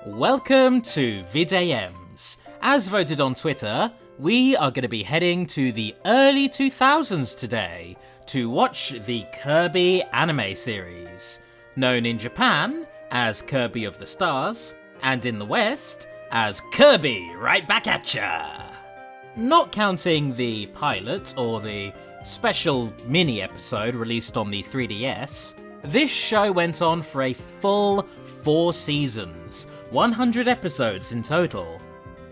Welcome to VidAMs. As voted on Twitter, we are going to be heading to the early 2000s today to watch the Kirby anime series, known in Japan as Kirby of the Stars, and in the West as Kirby Right Back At Ya! Not counting the pilot or the special mini episode released on the 3DS, this show went on for a full 4 seasons, 100 episodes in total.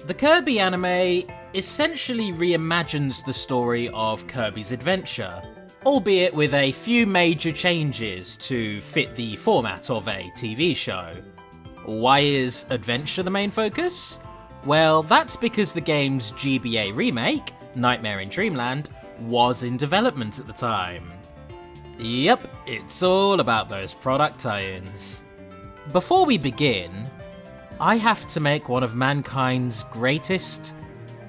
The Kirby anime essentially reimagines the story of Kirby's adventure, albeit with a few major changes to fit the format of a TV show. Why is adventure the main focus? Well, that's because the game's GBA remake, Nightmare in Dreamland, was in development at the time. Yep, it's all about those product tie-ins. Before we begin, I have to make one of mankind's greatest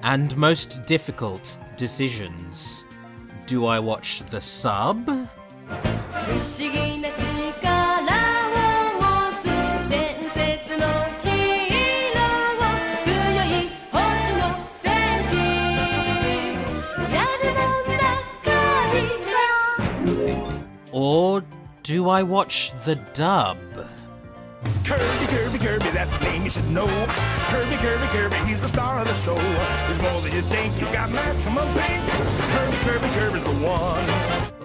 and most difficult decisions. Do I watch the sub? Or do I watch the dub? Kirby, Kirby, Kirby, that's the name you should know. Kirby, Kirby, Kirby, he's the star of the show. He's more than you think, he's got maximum pink. Kirby, Kirby, Kirby's the one.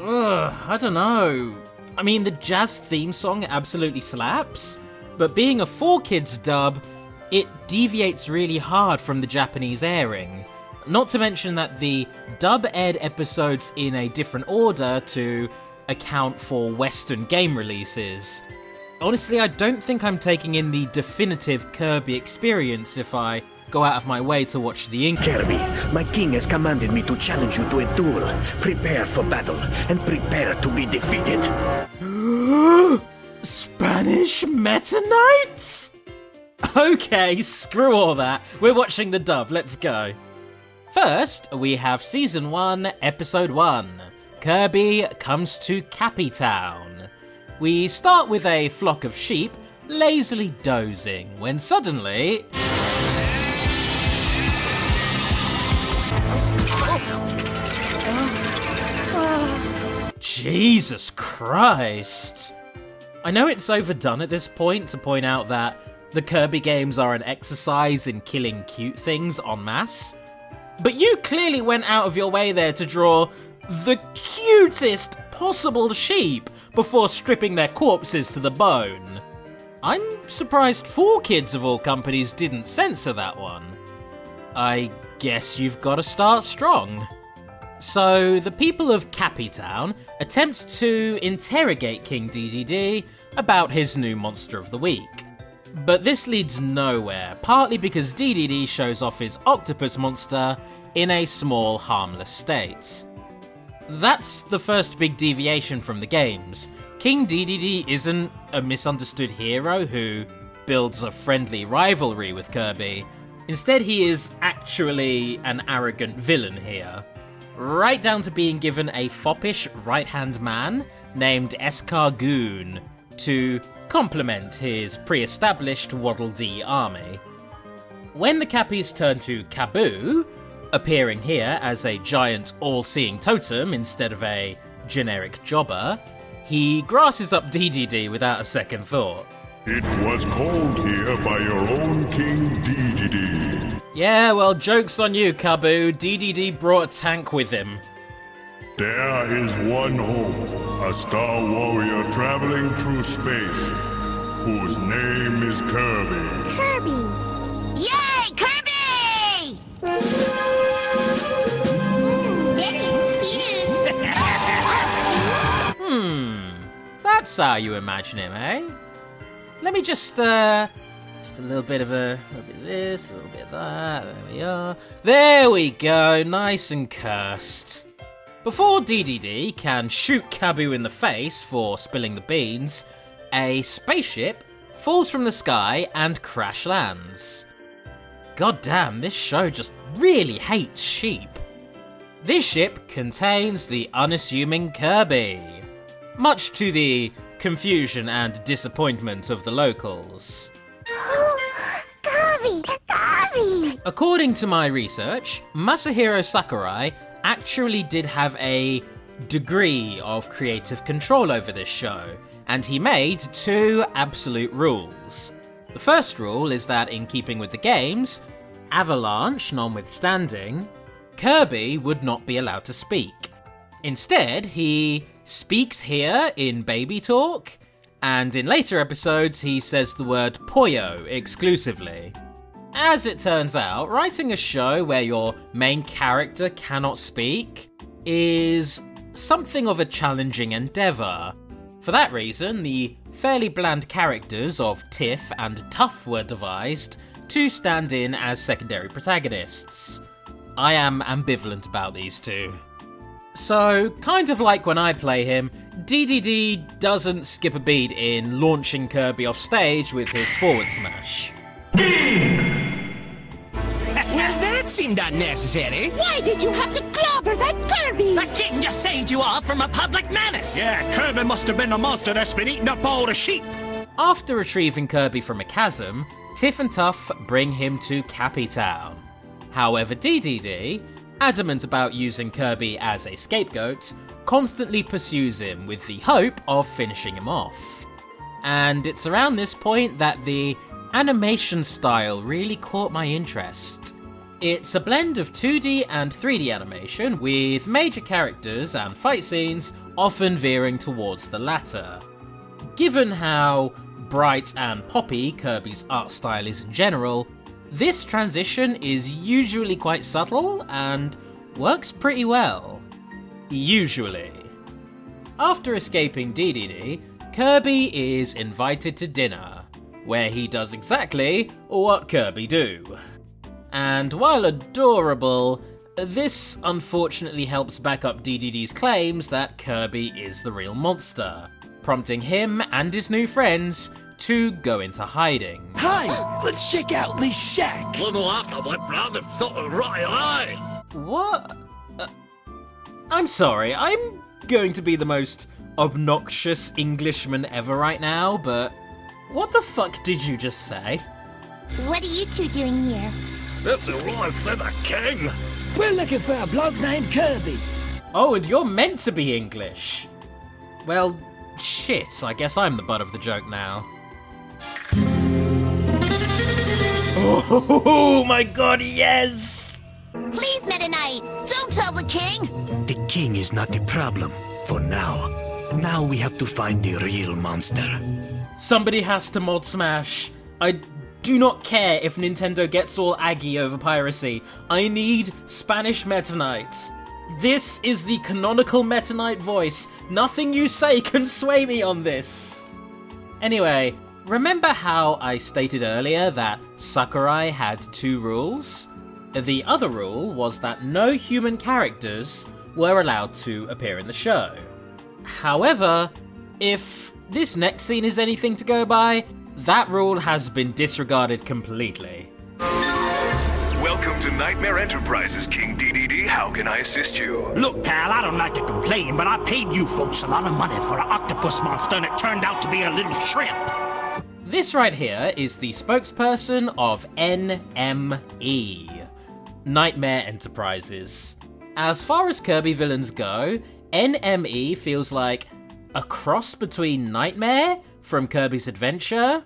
I don't know. I mean, the jazz theme song absolutely slaps, but being a 4Kids dub, it deviates really hard from the Japanese airing. Not to mention that the dub aired episodes in a different order to account for Western game releases. Honestly, I don't think I'm taking in the definitive Kirby experience if I go out of my way to watch the English. Kirby, my king has commanded me to challenge you to a duel. Prepare for battle, and prepare to be defeated. Spanish Meta Knights? Okay, screw all that. We're watching the dub, let's go. First, we have Season 1, Episode 1. Kirby comes to Cappy Town. We start with a flock of sheep lazily dozing when suddenly... Jesus Christ! I know it's overdone at this point to point out that the Kirby games are an exercise in killing cute things en masse, but you clearly went out of your way there to draw the cutest possible sheep before stripping their corpses to the bone. I'm surprised 4Kids of all companies didn't censor that one. I guess you've got to start strong. So, the people of Cappy Town attempt to interrogate King Dedede about his new monster of the week. But this leads nowhere, partly because Dedede shows off his octopus monster in a small, harmless state. That's the first big deviation from the games. King Dedede isn't a misunderstood hero who builds a friendly rivalry with Kirby. Instead, he is actually an arrogant villain here. Right down to being given a foppish right-hand man named Escargoon to complement his pre-established Waddle Dee army. When the Cappies turn to Kaboo, appearing here as a giant all-seeing totem instead of a generic jobber, he grasses up Dedede without a second thought. It was called here by your own King Dedede. Yeah, well, joke's on you, Kaboo. Dedede brought a tank with him. There is one hope, a star warrior traveling through space, whose name is Kirby. Kirby! Yay, Kirby! That's how you imagine him, eh? Let me just a little bit of this, a little bit of that, there we are. There we go, nice and cursed. Before Dedede can shoot Kaboo in the face for spilling the beans, a spaceship falls from the sky and crash lands. God damn, this show just really hates sheep. This ship contains the unassuming Kirby. Much to the confusion and disappointment of the locals. Kirby! Kirby! According to my research, Masahiro Sakurai actually did have a degree of creative control over this show, and he made 2 absolute rules. The first rule is that in keeping with the games, Avalanche notwithstanding, Kirby would not be allowed to speak. Instead, he speaks here in baby talk, and in later episodes he says the word Poyo exclusively. As it turns out, writing a show where your main character cannot speak is something of a challenging endeavour. For that reason, the fairly bland characters of Tiff and Tuff were devised to stand in as secondary protagonists. I am ambivalent about these two. So, kind of like when I play him, DDD doesn't skip a beat in launching Kirby off stage with his forward smash. Well, that seemed unnecessary. Why did you have to clobber that Kirby? The king just saved you all from a public menace. Yeah, Kirby must have been the monster that's been eating up all the sheep. After retrieving Kirby from a chasm, Tiff and Tuff bring him to Cappy Town. However, DDD, adamant about using Kirby as a scapegoat, constantly pursues him with the hope of finishing him off. And it's around this point that the animation style really caught my interest. It's a blend of 2D and 3D animation, with major characters and fight scenes often veering towards the latter. Given how bright and poppy Kirby's art style is in general, this transition is usually quite subtle and works pretty well. Usually. After escaping DDD, Kirby is invited to dinner, where he does exactly what Kirby do. And while adorable, this unfortunately helps back up DDD's claims that Kirby is the real monster, prompting him and his new friends to go into hiding. Hi, let's check out this shack. Little after my brother thought right eye. What? I'm sorry, I'm going to be the most obnoxious Englishman ever right now, but what the fuck did you just say? What are you two doing here? This is what I said, the king. We're looking for a bloke named Kirby. Oh, and you're meant to be English. Well, shit, I guess I'm the butt of the joke now. Oh my god, yes! Please, Meta Knight, don't tell the king! The king is not the problem, for now. Now we have to find the real monster. Somebody has to mod Smash. I do not care if Nintendo gets all aggy over piracy. I need Spanish Meta Knight. This is the canonical Meta Knight voice. Nothing you say can sway me on this. Anyway, remember how I stated earlier that Sakurai had 2 rules? The other rule was that no human characters were allowed to appear in the show. However, if this next scene is anything to go by, that rule has been disregarded completely. Welcome to Nightmare Enterprises, King DDD. How can I assist you? Look, pal, I don't like to complain, but I paid you folks a lot of money for an octopus monster, and it turned out to be a little shrimp. This right here is the spokesperson of NME, Nightmare Enterprises. As far as Kirby villains go, NME feels like a cross between Nightmare from Kirby's Adventure,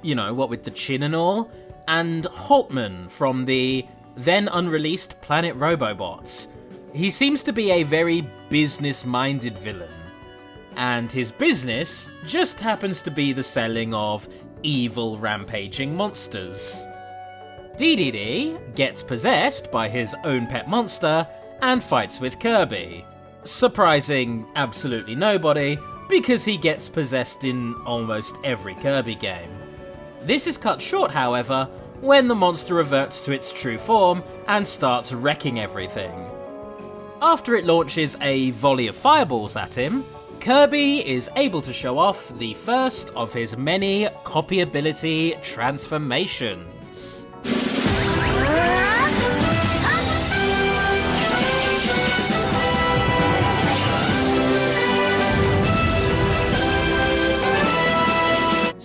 you know, what with the chin and all, and Holtman from the then unreleased Planet Robobots. He seems to be a very business-minded villain, and his business just happens to be the selling of evil rampaging monsters. DDD gets possessed by his own pet monster and fights with Kirby, surprising absolutely nobody because he gets possessed in almost every Kirby game. This is cut short, however, when the monster reverts to its true form and starts wrecking everything. After it launches a volley of fireballs at him, Kirby is able to show off the first of his many copyability transformations.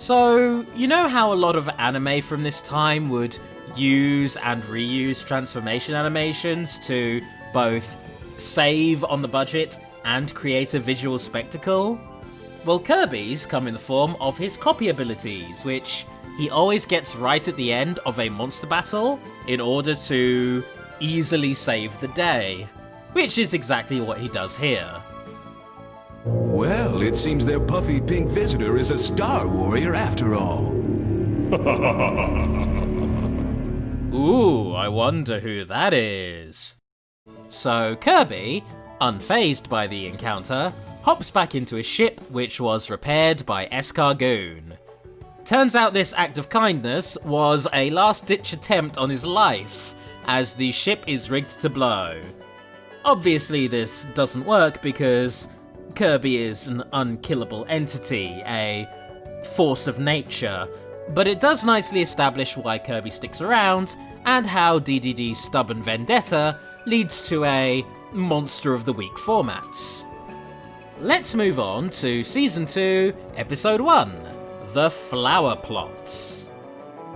So, you know how a lot of anime from this time would use and reuse transformation animations to both save on the budget and create a visual spectacle? Well, Kirby's come in the form of his copy abilities, which he always gets right at the end of a monster battle in order to easily save the day, which is exactly what he does here. Well, it seems their puffy pink visitor is a Star Warrior after all. Ooh, I wonder who that is. So Kirby, unfazed by the encounter, hops back into his ship, which was repaired by Escargoon. Turns out this act of kindness was a last-ditch attempt on his life, as the ship is rigged to blow. Obviously this doesn't work because Kirby is an unkillable entity, a force of nature, but it does nicely establish why Kirby sticks around, and how DDD's stubborn vendetta leads to a Monster of the Week formats. Let's move on to Season 2, Episode 1, The Flower Plots.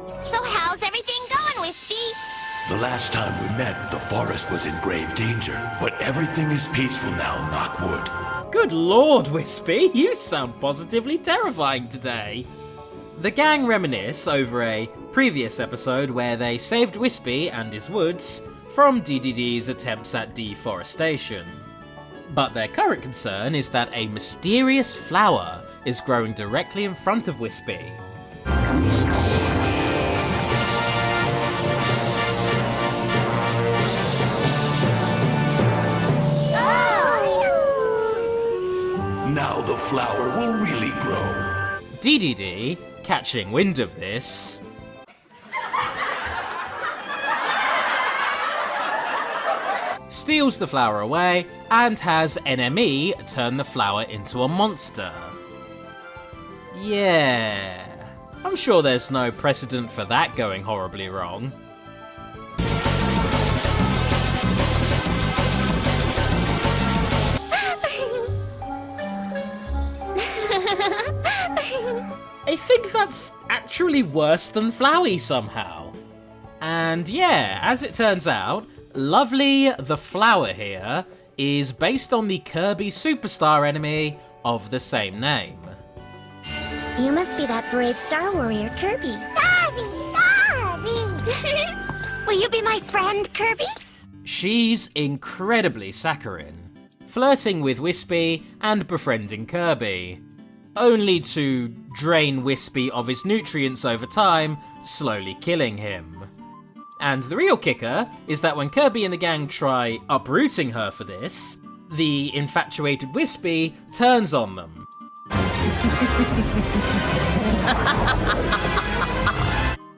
So how's everything going, Wispy? The last time we met, the forest was in grave danger, but everything is peaceful now, knock wood. Good lord, Wispy, you sound positively terrifying today. The gang reminisce over a previous episode where they saved Wispy and his woods from DDD's attempts at deforestation. But their current concern is that a mysterious flower is growing directly in front of Wispy. Now the flower will really grow. DDD, catching wind of this, steals the flower away and has NME turn the flower into a monster. Yeah, I'm sure there's no precedent for that going horribly wrong. I think that's actually worse than Flowey somehow. And yeah, as it turns out, Lovely the Flower here is based on the Kirby Superstar enemy of the same name. You must be that brave Star Warrior, Kirby. Kirby! Will you be my friend, Kirby? She's incredibly saccharine, flirting with Wispy and befriending Kirby, only to drain Wispy of his nutrients over time, slowly killing him. And the real kicker is that when Kirby and the gang try uprooting her for this, the infatuated Wispy turns on them.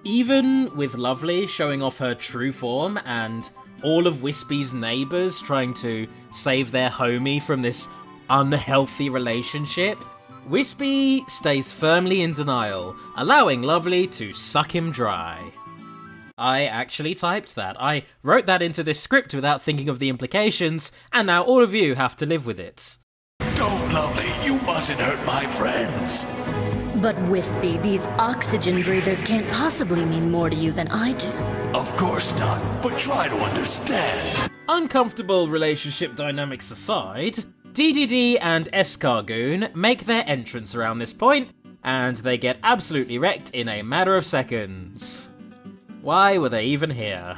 Even with Lovely showing off her true form and all of Wispy's neighbours trying to save their homie from this unhealthy relationship, Wispy stays firmly in denial, allowing Lovely to suck him dry. I actually typed that. I wrote that into this script without thinking of the implications, and now all of you have to live with it. Don't, Lovely, you mustn't hurt my friends. But Wispy, these oxygen breathers can't possibly mean more to you than I do. Of course not, but try to understand. Uncomfortable relationship dynamics aside, DDD and Escargoon make their entrance around this point, and they get absolutely wrecked in a matter of seconds. Why were they even here?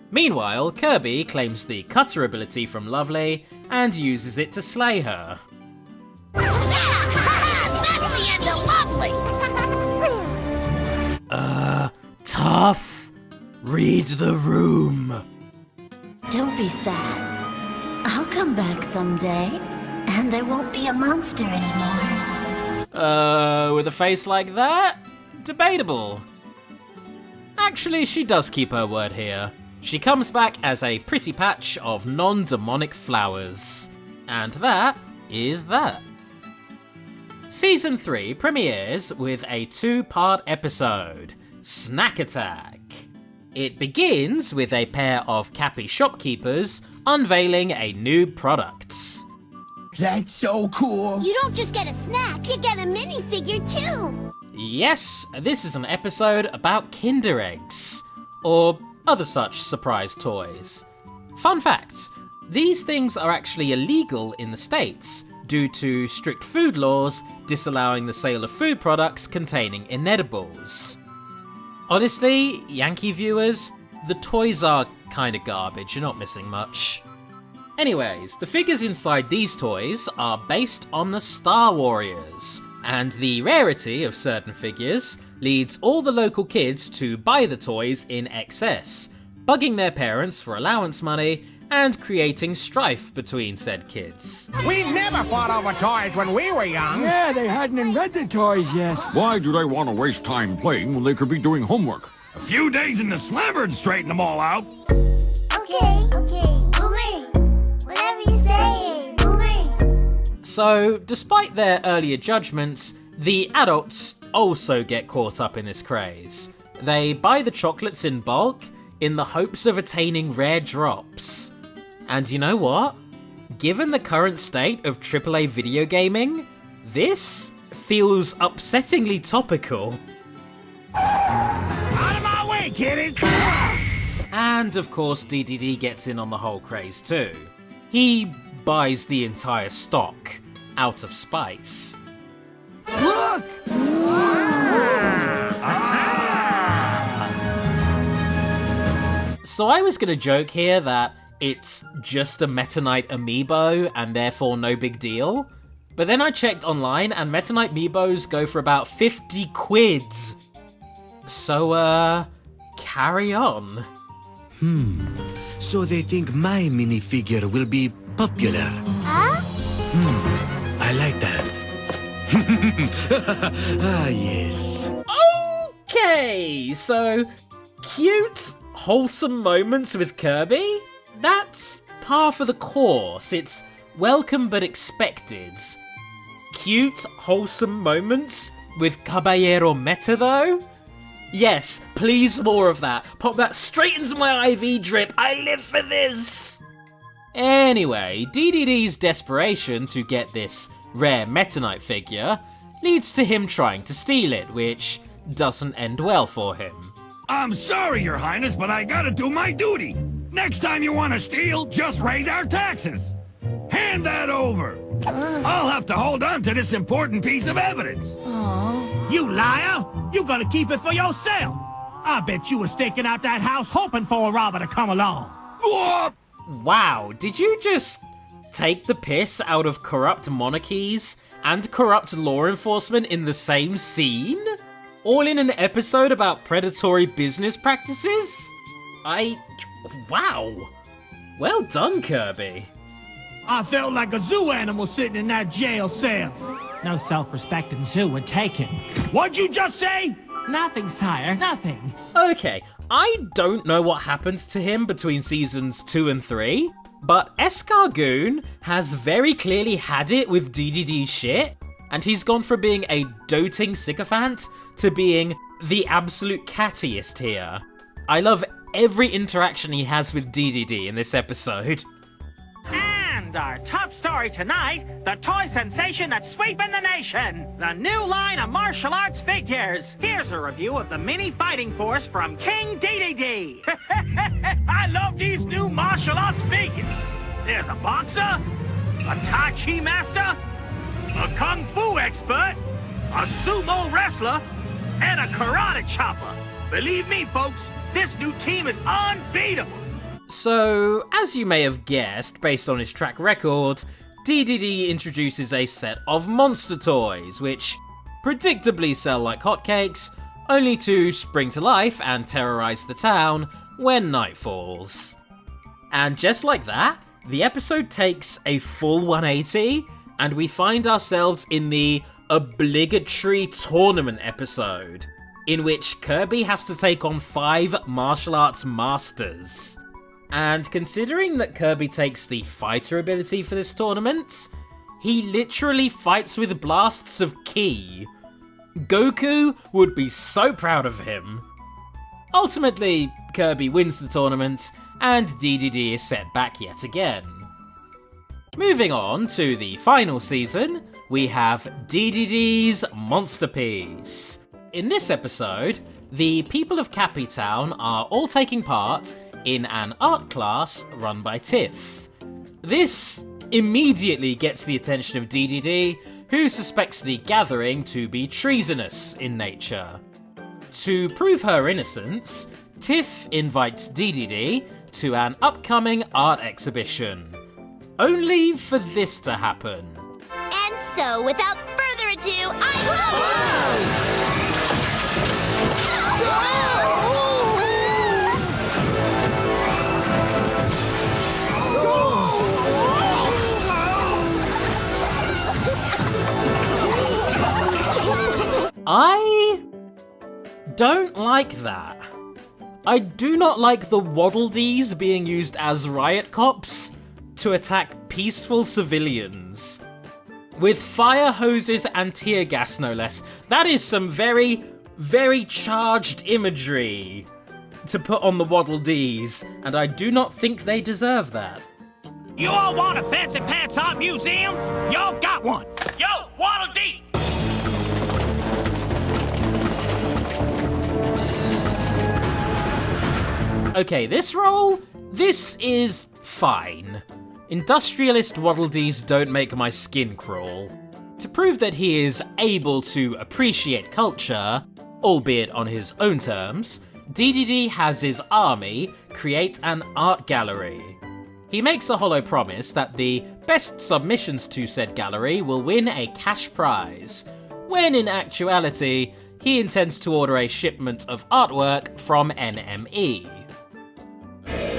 Meanwhile, Kirby claims the cutter ability from Lovely and uses it to slay her. That's the end of Lovely! Tough. Read the room. Don't be sad. I'll come back someday, and I won't be a monster anymore. With a face like that? Debatable. Actually, she does keep her word here. She comes back as a pretty patch of non-demonic flowers. And that is that. Season 3 premieres with a 2-part episode, Snack Attack. It begins with a pair of Cappy shopkeepers unveiling a new product. That's so cool. You don't just get a snack, you get a minifigure too. Yes, this is an episode about Kinder Eggs, or other such surprise toys. Fun fact, these things are actually illegal in the States due to strict food laws disallowing the sale of food products containing inedibles. Honestly, Yankee viewers, the toys are kinda garbage, you're not missing much. Anyways, the figures inside these toys are based on the Star Warriors, and the rarity of certain figures leads all the local kids to buy the toys in excess, bugging their parents for allowance money and creating strife between said kids. We never fought over toys when we were young. Yeah, they hadn't invented toys yet. Why do they want to waste time playing when they could be doing homework? A few days in the slammer to straighten them all out. Okay, Boomer. Whatever you say, Boomer. So, despite their earlier judgments, the adults also get caught up in this craze. They buy the chocolates in bulk in the hopes of attaining rare drops. And you know what? Given the current state of AAA video gaming, this feels upsettingly topical. Out of my way, kiddies! And of course, DDD gets in on the whole craze too. He buys the entire stock, out of spite. Look! So I was gonna joke here that it's just a Meta Knight amiibo and therefore no big deal. But then I checked online and Meta Knight amiibos go for about 50 quids. So, carry on. So they think my minifigure will be popular. Huh? I like that. Ah, yes. Okay, so cute, wholesome moments with Kirby? That's par for the course. It's welcome but expected. Cute, wholesome moments with Caballero Meta though? Yes, please more of that. Pop that straight into my IV drip. I live for this! Anyway, DDD's desperation to get this rare Meta Knight figure leads to him trying to steal it, which doesn't end well for him. I'm sorry, Your Highness, but I gotta do my duty. Next time you want to steal, just raise our taxes. Hand that over. I'll have to hold on to this important piece of evidence. You liar! You gonna keep it for yourself! I bet you were staking out that house hoping for a robber to come along. Wow, did you just take the piss out of corrupt monarchies and corrupt law enforcement in the same scene? All in an episode about predatory business practices? Wow. Well done, Kirby. I felt like a zoo animal sitting in that jail cell. No self-respecting zoo would take him. What'd you just say? Nothing, sire, nothing. Okay, I don't know what happened to him between seasons 2 and 3, but Escargoon has very clearly had it with DDD shit, and he's gone from being a doting sycophant to being the absolute cattiest here. I love every interaction he has with DDD in this episode. And our top story tonight, the toy sensation that's sweeping the nation. The new line of martial arts figures. Here's a review of the mini fighting force from King DDD. I love these new martial arts figures. There's a boxer, a Tai Chi master, a Kung Fu expert, a sumo wrestler, and a karate chopper. Believe me, folks, this new team is unbeatable. So, as you may have guessed, based on his track record, DDD introduces a set of monster toys, which predictably sell like hotcakes, only to spring to life and terrorize the town when night falls. And just like that, the episode takes a full 180, and we find ourselves in the obligatory tournament episode, in which Kirby has to take on 5 martial arts masters. And considering that Kirby takes the fighter ability for this tournament, he literally fights with blasts of ki. Goku would be so proud of him. Ultimately, Kirby wins the tournament, and DDD is set back yet again. Moving on to the final season, we have DDD's Monster Piece. in this episode, the people of Cappytown are all taking part in an art class run by Tiff. This immediately gets the attention of DDD, who suspects the gathering to be treasonous in nature. To prove her innocence, Tiff invites DDD to an upcoming art exhibition, only for this to happen. And so, without further ado, I don't like that. I do not like the Waddle Dees being used as riot cops to attack peaceful civilians. With fire hoses and tear gas, no less. That is some very, very charged imagery to put on the Waddle Dees, and I do not think they deserve that. You all want a fancy pants art museum? Y'all got one. Yo, Waddle Dee! Okay, this is fine. Industrialist Waddle Dees don't make my skin crawl. To prove that he is able to appreciate culture, albeit on his own terms, DDD has his army create an art gallery. He makes a hollow promise that the best submissions to said gallery will win a cash prize, when in actuality, he intends to order a shipment of artwork from NME.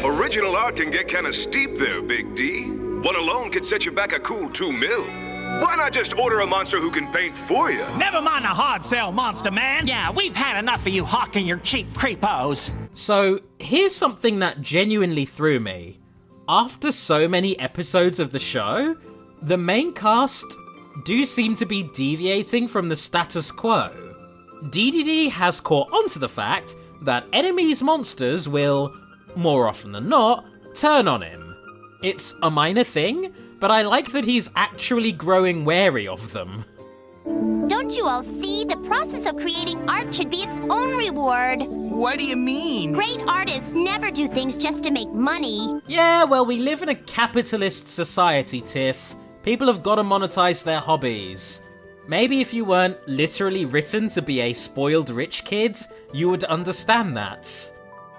Original art can get kinda steep there, Big D. One alone could set you back a cool $2 million. Why not just order a monster who can paint for you? Never mind the hard sell, Monster Man. Yeah, we've had enough of you hawking your cheap creepos. So, here's something that genuinely threw me. After so many episodes of the show, the main cast do seem to be deviating from the status quo. DDD has caught onto the fact that enemies' monsters will, more often than not, turn on him. It's a minor thing, but I like that he's actually growing wary of them. don't you all see? The process of creating art should be its own reward. What do you mean? Great artists never do things just to make money. Yeah, well, we live in a capitalist society, Tiff. People have got to monetize their hobbies. Maybe if you weren't literally written to be a spoiled rich kid, you would understand that.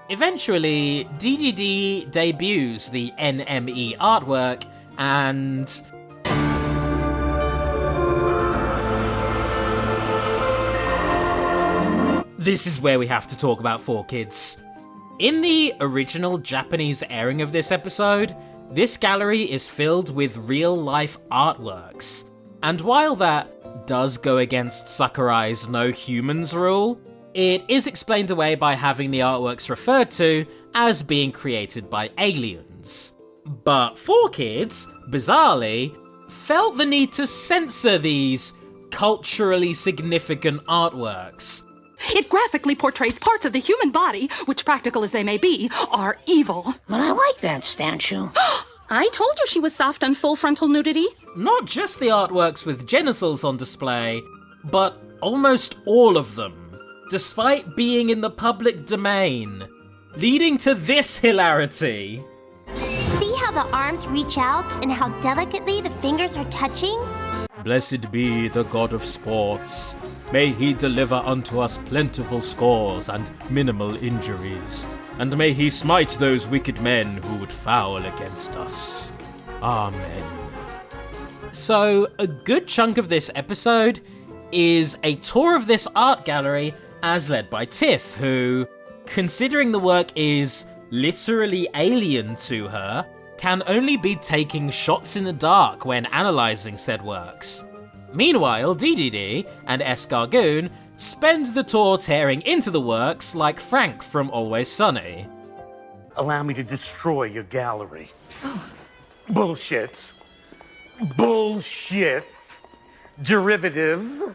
Eventually, DDD debuts the NME artwork, and this is where we have to talk about 4Kids. In the original Japanese airing of this episode, this gallery is filled with real-life artworks. And while that does go against Sakurai's no humans rule, it is explained away by having the artworks referred to as being created by aliens. But 4Kids, bizarrely, felt the need to censor these culturally significant artworks. It graphically portrays parts of the human body, which, practical as they may be, are evil. But I like that statue. I told you she was soft on full frontal nudity. Not just the artworks with genitals on display, but almost all of them, despite being in the public domain, leading to this hilarity. See how the arms reach out and how delicately the fingers are touching? Blessed be the god of sports. May he deliver unto us plentiful scores and minimal injuries. And may he smite those wicked men who would foul against us. Amen. So, a good chunk of this episode is a tour of this art gallery as led by Tiff, who, considering the work is literally alien to her, can only be taking shots in the dark when analysing said works. Meanwhile, DDD and Escargoon spend the tour tearing into the works like Frank from Always Sunny. Allow me to destroy your gallery. Bullshit. Bullshit. Derivative.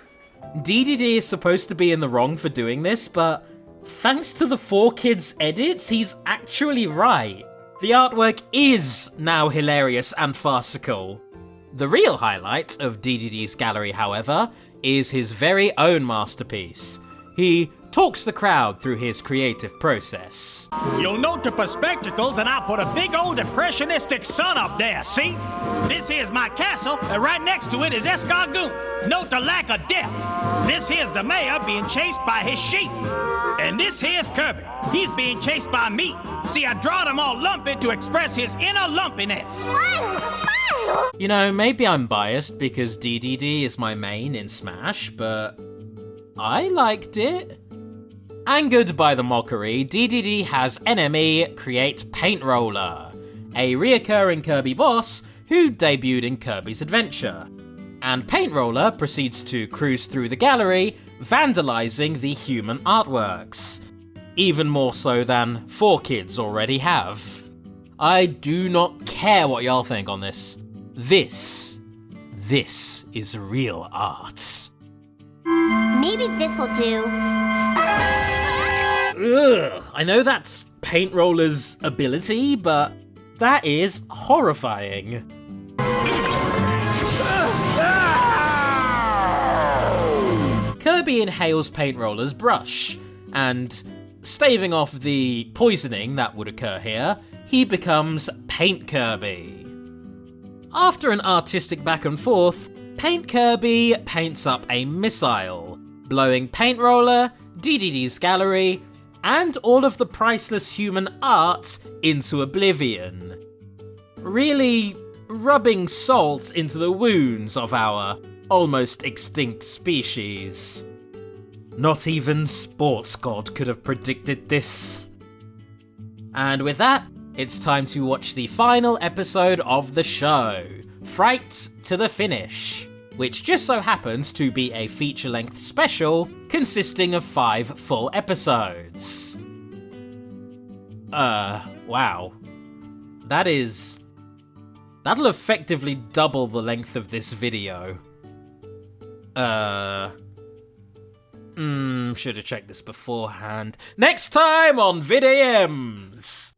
DDD is supposed to be in the wrong for doing this, but thanks to the 4Kids edits, he's actually right. The artwork is now hilarious and farcical. The real highlight of DDD's gallery, however, is his very own masterpiece. He talks the crowd through his creative process. You'll note the perspectacles, and I'll put a big old impressionistic sun up there, see? This here's my castle, and right next to it is Escargoon. Note the lack of depth. This here's the mayor being chased by his sheep. And this here's Kirby. He's being chased by me. See, I drawed him all lumpy to express his inner lumpiness. You know, maybe I'm biased because DDD is my main in Smash, but I liked it. Angered by the mockery, DDD has enemy create Paint Roller, a reoccurring Kirby boss who debuted in Kirby's Adventure. And Paint Roller proceeds to cruise through the gallery, vandalizing the human artworks. Even more so than 4Kids already have. I do not care what y'all think on this. This is real art. Maybe this'll do. Ugh, I know that's Paint Roller's ability, but that is horrifying. Kirby inhales Paint Roller's brush, and staving off the poisoning that would occur here, he becomes Paint Kirby. After an artistic back and forth, Paint Kirby paints up a missile, blowing Paint Roller, DDD's gallery, and all of the priceless human art into oblivion. Really rubbing salt into the wounds of our almost extinct species. Not even Sports God could have predicted this. And with that, it's time to watch the final episode of the show, Fright to the Finish, which just so happens to be a feature-length special consisting of 5 full episodes. Wow. That'll effectively double the length of this video. Should have checked this beforehand. Next time on VidAMs!